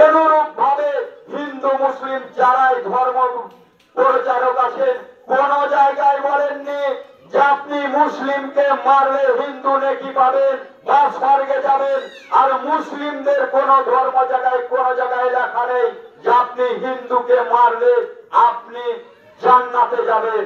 অনুরূপ ভাবে হিন্দু মুসলিম যারাই ধর্ম প্রচারক আছেন কোন জায়গায় বলেননি যে আপনি মুসলিমকে মারলে হিন্দু নেকি পাবেন বা স্বর্গে যাবেন, আর মুসলিমদের কোন ধর্ম জায়গায় কোন জায়গায় লেখা নেই যে আপনি হিন্দুকে মারলে আপনি জান্নাতে যাবেন।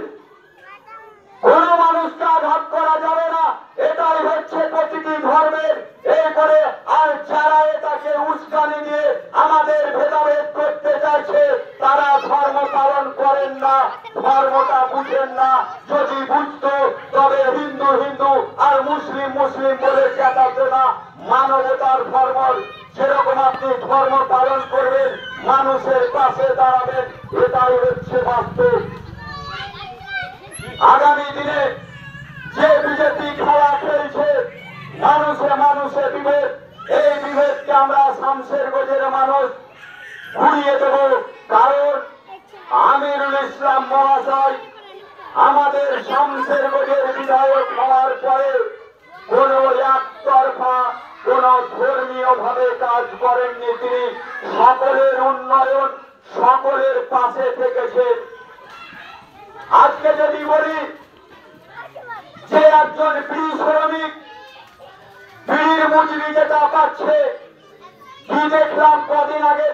কোন মানুষকে আঘাত করা যাবে না, এটাই হচ্ছে প্রতিটি ধর্মের এই করে। আর যারা এটাকে উস্কানি দিয়ে আমাদের ভেদাভেদ করতে চাইছে তারা ধর্ম পালন করেন না, ধর্মটা বুঝেন না। যদি বুঝতো তবে হিন্দু হিন্দু আর মুসলিম মুসলিম বলে চেঁচাতো না। মানবতার ধর্ম যেরকম আপনি ধর্ম পালন করবেন, মানুষের পাশে দাঁড়াবেন, এটাই হচ্ছে বাস্তব। আগামী দিনে যে বিজেপি খেলা খেলছে মানুষে মানুষে বিভেদ, এই বিভেদকে আমরা শামশেরগঞ্জের মানুষ ঘুরিয়ে দেব। কারণ আমিরুল ইসলাম মহাশয় আমাদের শামশেরগঞ্জের বিধায়ক হওয়ার পরে কোন একতরফা কোন ধর্মীয় ভাবে কাজ করেননি। তিনি সকলের উন্নয়ন সকলের পাশে থেকেছেন। আজকে যদি বলি যে একজন বিড়ি শ্রমিক বিড়ির মজুরি যেটা পাচ্ছে, কি দেখলাম কদিন আগে